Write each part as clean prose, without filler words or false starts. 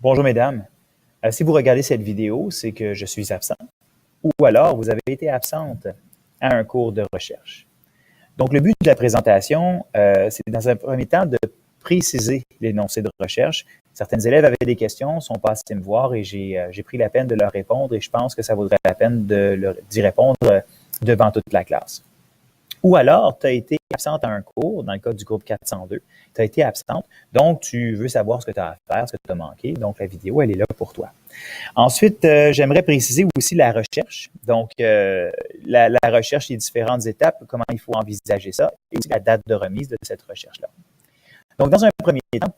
Bonjour mesdames. Si vous regardez cette vidéo, c'est que je suis absent ou alors vous avez été absente à un cours de recherche. Donc, le but de la présentation, c'est dans un premier temps de préciser l'énoncé de recherche. Certains élèves avaient des questions, sont passés me voir et j'ai pris la peine de leur répondre et je pense que ça vaudrait la peine d'y répondre devant toute la classe. Ou alors, tu as été absente à un cours, dans le cas du groupe 402, tu as été absente, donc tu veux savoir ce que tu as à faire, ce que tu as manqué, donc la vidéo, elle est là pour toi. Ensuite, j'aimerais préciser aussi la recherche. Donc, la recherche, les différentes étapes, comment il faut envisager ça, et aussi la date de remise de cette recherche-là. Donc, dans un premier temps,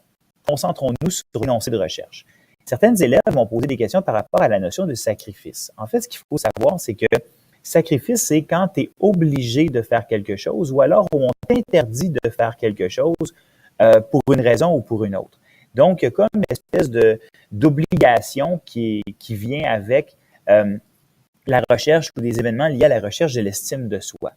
concentrons-nous sur l'énoncé de recherche. Certains élèves vont poser des questions par rapport à la notion de sacrifice. En fait, ce qu'il faut savoir, c'est que sacrifice, c'est quand tu es obligé de faire quelque chose ou alors où on t'interdit de faire quelque chose pour une raison ou pour une autre. Donc, il y a comme une espèce d'obligation qui vient avec la recherche ou des événements liés à la recherche de l'estime de soi.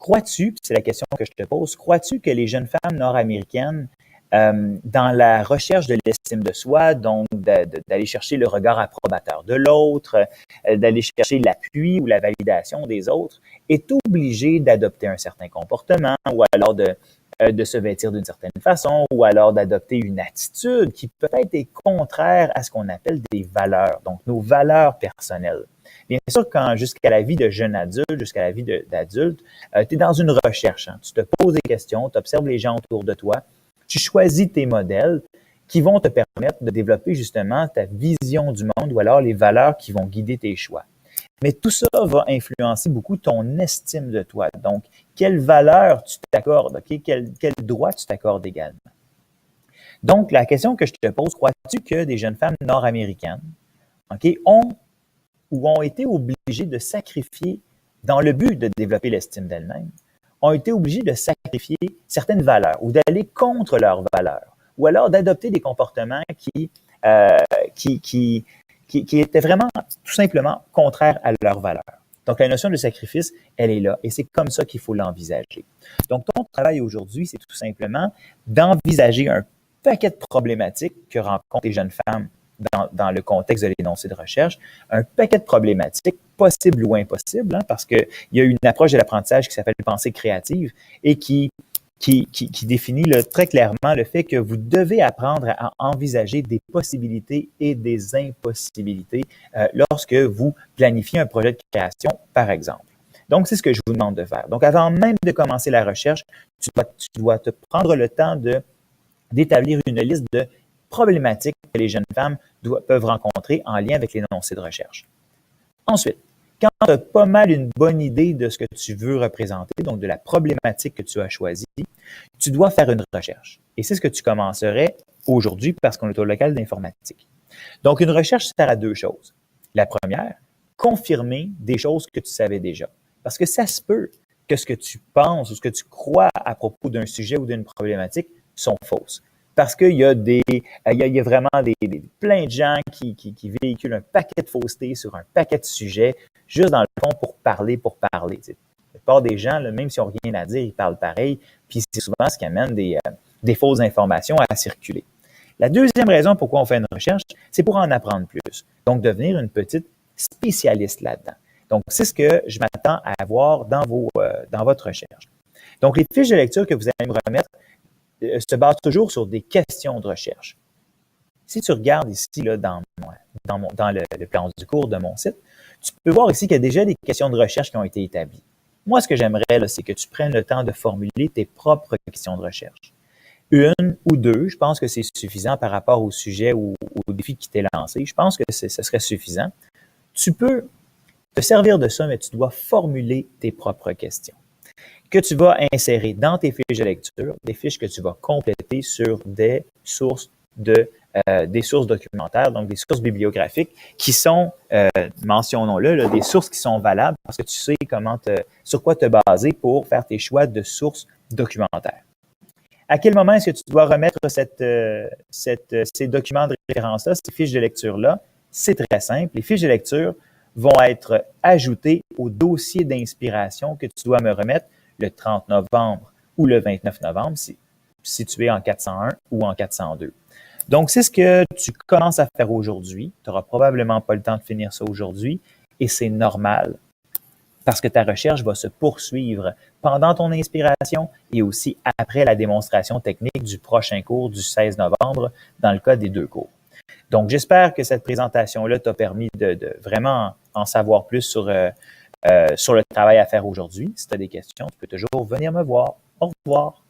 Crois-tu, c'est la question que je te pose, crois-tu que les jeunes femmes nord-américaines, dans la recherche de l'estime de soi, donc d'aller chercher le regard approbateur de l'autre, d'aller chercher l'appui ou la validation des autres, est obligée d'adopter un certain comportement ou alors de se vêtir d'une certaine façon ou alors d'adopter une attitude qui peut-être est contraire à ce qu'on appelle des valeurs, donc nos valeurs personnelles. Bien sûr, quand jusqu'à la vie de jeune adulte, jusqu'à la vie d'adulte, tu es dans une recherche. Hein. Tu te poses des questions, tu observes les gens autour de toi, tu choisis tes modèles qui vont te permettre de développer justement ta vision du monde ou alors les valeurs qui vont guider tes choix. Mais tout ça va influencer beaucoup ton estime de toi. Donc, quelle valeur tu t'accordes, okay? Quel droit tu t'accordes également. Donc, la question que je te pose, crois-tu que des jeunes femmes nord-américaines ont été obligées de sacrifier, dans le but de développer l'estime d'elles-mêmes, ont été obligées de sacrifier certaines valeurs ou d'aller contre leurs valeurs ou alors d'adopter des comportements qui étaient vraiment tout simplement contraires à leurs valeurs. Donc, la notion de sacrifice, elle est là et c'est comme ça qu'il faut l'envisager. Donc, ton travail aujourd'hui, c'est tout simplement d'envisager un paquet de problématiques que rencontrent les jeunes femmes dans le contexte de l'énoncé de recherche, un paquet de problématiques possibles ou impossibles, hein, parce qu'il y a une approche de l'apprentissage qui s'appelle pensée créative et qui définit très clairement le fait que vous devez apprendre à envisager des possibilités et des impossibilités lorsque vous planifiez un projet de création, par exemple. Donc, c'est ce que je vous demande de faire. Donc, avant même de commencer la recherche, tu dois te prendre le temps d'établir une liste de problématiques que les jeunes femmes peuvent rencontrer en lien avec l'énoncé de recherche. Ensuite, quand tu as pas mal une bonne idée de ce que tu veux représenter, donc de la problématique que tu as choisie, tu dois faire une recherche. Et c'est ce que tu commencerais aujourd'hui parce qu'on est au local d'informatique. Donc, une recherche sert à deux choses. La première, confirmer des choses que tu savais déjà. Parce que ça se peut que ce que tu penses ou ce que tu crois à propos d'un sujet ou d'une problématique sont fausses. Parce qu'il y a vraiment plein de gens qui véhiculent un paquet de faussetés sur un paquet de sujets, juste dans le fond pour parler. La plupart des gens, là, même s'ils n'ont rien à dire, ils parlent pareil, puis c'est souvent ce qui amène des fausses informations à circuler. La deuxième raison pourquoi on fait une recherche, c'est pour en apprendre plus. Donc, devenir une petite spécialiste là-dedans. Donc, c'est ce que je m'attends à avoir dans votre recherche. Donc, les fiches de lecture que vous allez me remettre se basent toujours sur des questions de recherche. Si tu regardes ici là, dans le plan du cours de mon site, tu peux voir ici qu'il y a déjà des questions de recherche qui ont été établies. Moi, ce que j'aimerais, là, c'est que tu prennes le temps de formuler tes propres questions de recherche. Une ou deux, je pense que c'est suffisant par rapport au sujet ou au défi qui t'est lancé. Je pense que ce serait suffisant. Tu peux te servir de ça, mais tu dois formuler tes propres questions que tu vas insérer dans tes fiches de lecture, des fiches que tu vas compléter sur des sources documentaires, donc des sources bibliographiques qui sont, mentionnons-le, là, des sources qui sont valables parce que tu sais sur quoi te baser pour faire tes choix de sources documentaires. À quel moment est-ce que tu dois remettre ces documents de référence-là, ces fiches de lecture-là? C'est très simple. Les fiches de lecture vont être ajoutées au dossier d'inspiration que tu dois me remettre le 30 novembre ou le 29 novembre, si tu es en 401 ou en 402. Donc, c'est ce que tu commences à faire aujourd'hui. Tu n'auras probablement pas le temps de finir ça aujourd'hui et c'est normal parce que ta recherche va se poursuivre pendant ton inspiration et aussi après la démonstration technique du prochain cours du 16 novembre dans le cas des 2 cours. Donc, j'espère que cette présentation-là t'a permis de vraiment en savoir plus sur le travail à faire aujourd'hui. Si tu as des questions, tu peux toujours venir me voir. Au revoir.